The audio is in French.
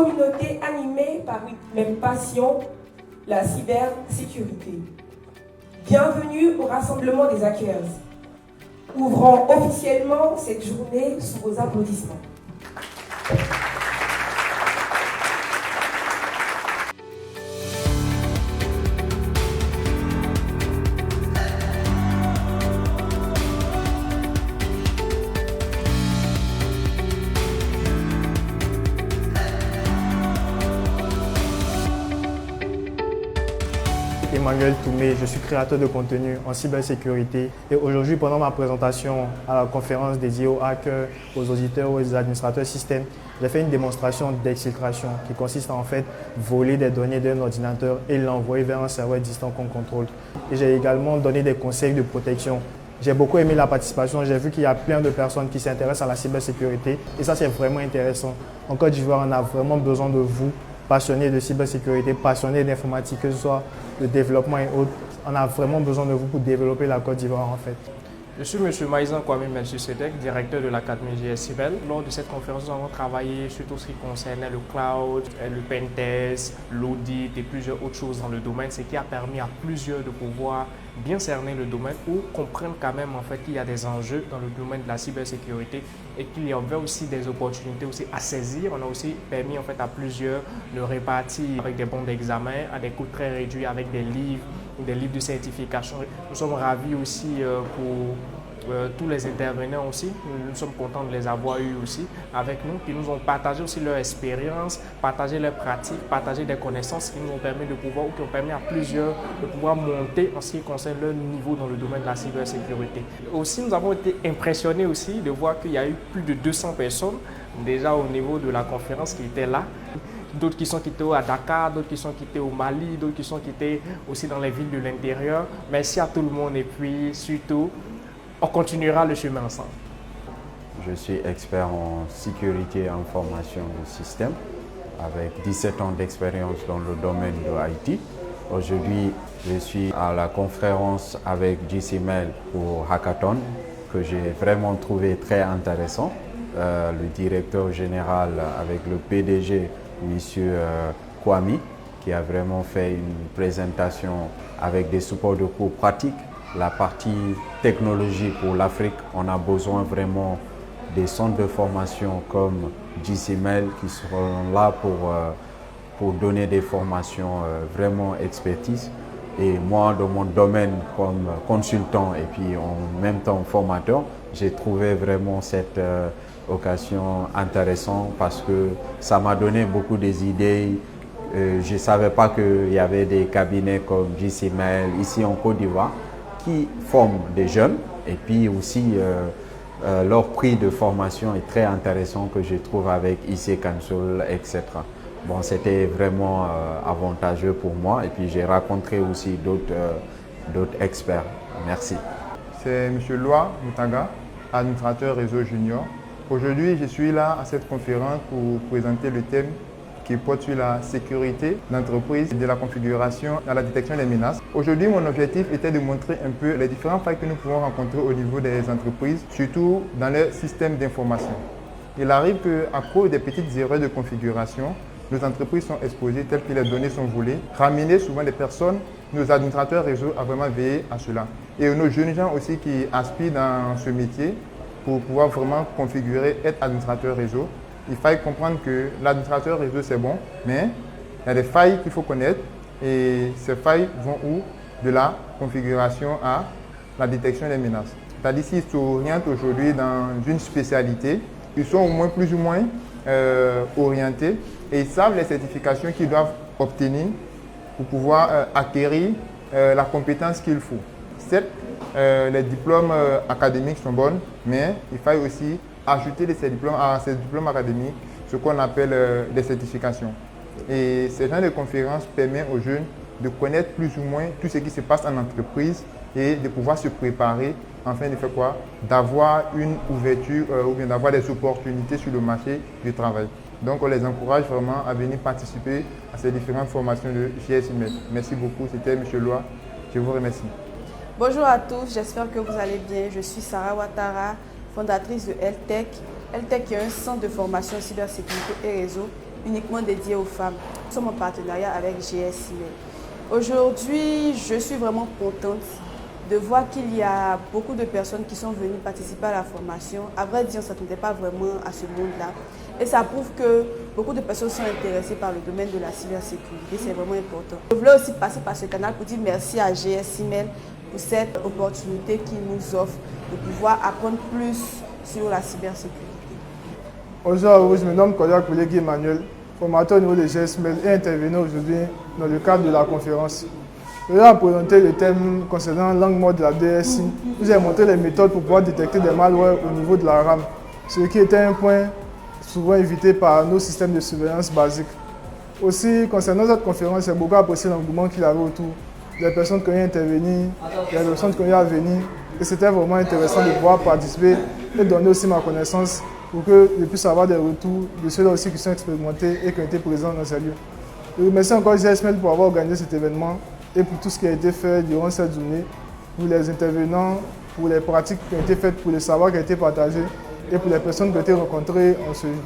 communauté animée par une même passion, la cybersécurité. Bienvenue au rassemblement des hackers. Ouvrons officiellement cette journée sous vos applaudissements. Emmanuel Toumé, je suis créateur de contenu en cybersécurité et aujourd'hui pendant ma présentation à la conférence dédiée aux hackers, aux auditeurs, aux administrateurs système, j'ai fait une démonstration d'exfiltration qui consiste à en fait voler des données d'un ordinateur et l'envoyer vers un serveur distant qu'on contrôle. Et j'ai également donné des conseils de protection. J'ai beaucoup aimé la participation, j'ai vu qu'il y a plein de personnes qui s'intéressent à la cybersécurité et ça c'est vraiment intéressant. En Côte d'Ivoire, on a vraiment besoin de vous, passionnés de cybersécurité, passionnés d'informatique, que ce soit le développement et autres. On a vraiment besoin de vous pour développer la Côte d'Ivoire en fait. Je suis M. Maïzan Kwame Melchisedek, directeur de l'Académie GSCIBEL. Lors de cette conférence, nous avons travaillé sur tout ce qui concernait le cloud, le pentest, l'audit et plusieurs autres choses dans le domaine, ce qui a permis à plusieurs de pouvoir bien cerner le domaine ou comprendre quand même en fait qu'il y a des enjeux dans le domaine de la cybersécurité et qu'il y avait aussi des opportunités aussi à saisir. On a aussi permis en fait à plusieurs de répartir avec des bons d'examen à des coûts très réduits avec des livres de certification. Nous sommes ravis aussi pour tous les intervenants aussi. Nous sommes contents de les avoir eus aussi avec nous, qui nous ont partagé aussi leur expérience, partagé leurs pratiques, partagé des connaissances qui nous ont permis de pouvoir, ou qui ont permis à plusieurs de pouvoir monter en ce qui concerne leur niveau dans le domaine de la cybersécurité. Aussi, nous avons été impressionnés aussi de voir qu'il y a eu plus de 200 personnes déjà au niveau de la conférence qui étaient là. D'autres qui sont quittés à Dakar, d'autres qui sont quittés au Mali, d'autres qui sont quittés aussi dans les villes de l'intérieur. Merci à tout le monde et puis surtout, on continuera le chemin ensemble. Je suis expert en sécurité et information du système avec 17 ans d'expérience dans le domaine de l'IT. Aujourd'hui, je suis à la conférence avec GCML pour Hackathon que j'ai vraiment trouvé très intéressant. Le directeur général avec le PDG, M. Kwame, qui a vraiment fait une présentation avec des supports de cours pratiques. La partie technologie pour l'Afrique, on a besoin vraiment des centres de formation comme GCML qui seront là pour donner des formations vraiment expertise. Et moi, dans mon domaine comme consultant et puis en même temps formateur, j'ai trouvé vraiment cette occasion intéressante parce que ça m'a donné beaucoup d'idées. Je ne savais pas qu'il y avait des cabinets comme GCML ici en Côte d'Ivoire qui forment des jeunes et puis aussi leur prix de formation est très intéressant que je trouve avec IC Council, etc. Bon, c'était vraiment avantageux pour moi et puis j'ai rencontré aussi d'autres experts. Merci. C'est M. Loi Moutaga, administrateur réseau junior. Aujourd'hui, je suis là à cette conférence pour présenter le thème qui porte sur la sécurité d'entreprise et de la configuration à la détection des menaces. Aujourd'hui, mon objectif était de montrer un peu les différents failles que nous pouvons rencontrer au niveau des entreprises, surtout dans leur système d'information. Il arrive qu'à cause des petites erreurs de configuration, nos entreprises sont exposées telles que les données sont volées, ramener souvent des personnes, nos administrateurs réseau à vraiment veiller à cela. Et nos jeunes gens aussi qui aspirent dans ce métier pour pouvoir vraiment configurer, être administrateur réseau. Il faut comprendre que l'administrateur réseau c'est bon, mais il y a des failles qu'il faut connaître et ces failles vont où? De la configuration à la détection des menaces. C'est-à-dire s'ils s'orientent aujourd'hui dans une spécialité, ils sont au moins plus ou moins orientés et ils savent les certifications qu'ils doivent obtenir pour pouvoir acquérir la compétence qu'il faut. Certes, les diplômes académiques sont bons, mais il faut aussi ajouter ces diplômes académiques ce qu'on appelle des certifications. Et ce genre de conférence permet aux jeunes de connaître plus ou moins tout ce qui se passe en entreprise et de pouvoir se préparer afin de faire quoi? D'avoir une ouverture ou bien d'avoir des opportunités sur le marché du travail. Donc on les encourage vraiment à venir participer à ces différentes formations de GSCIBEL. Merci beaucoup, c'était M. Loa. Je vous remercie. Bonjour à tous, j'espère que vous allez bien. Je suis Sarah Ouattara, fondatrice de LTech. LTech est un centre de formation cybersécurité et réseau uniquement dédié aux femmes. Nous sommes en partenariat avec GSIMEL. Aujourd'hui, je suis vraiment contente de voir qu'il y a beaucoup de personnes qui sont venues participer à la formation. À vrai dire, ça ne s'attendait pas vraiment à ce monde-là. Et ça prouve que beaucoup de personnes sont intéressées par le domaine de la cybersécurité. C'est vraiment important. Je voulais aussi passer par ce canal pour dire merci à GSIMEL pour cette opportunité qu'il nous offre de pouvoir apprendre plus sur la cybersécurité. Bonjour, je me nomme Koyak Boulégui Emmanuel, formateur au niveau de GSIMEL et intervenant aujourd'hui dans le cadre de la conférence. Je vais présenter le thème concernant l'angle mort de la DSI. Je vous ai montré les méthodes pour pouvoir détecter des malwares au niveau de la RAM, ce qui était un point souvent évité par nos systèmes de surveillance basiques. Aussi, concernant cette conférence, j'ai beaucoup apprécié l'engouement qu'il y avait autour. Les personnes qui ont intervenu, les personnes qui ont à venir. Et c'était vraiment intéressant de pouvoir participer et donner aussi ma connaissance pour que je puisse avoir des retours de ceux-là aussi qui sont expérimentés et qui ont été présents dans ces lieux. Je remercie encore GSIMEL pour avoir organisé cet événement et pour tout ce qui a été fait durant cette journée, pour les intervenants, pour les pratiques qui ont été faites, pour le savoir qui a été partagé et pour les personnes qui ont été rencontrées en ce jour.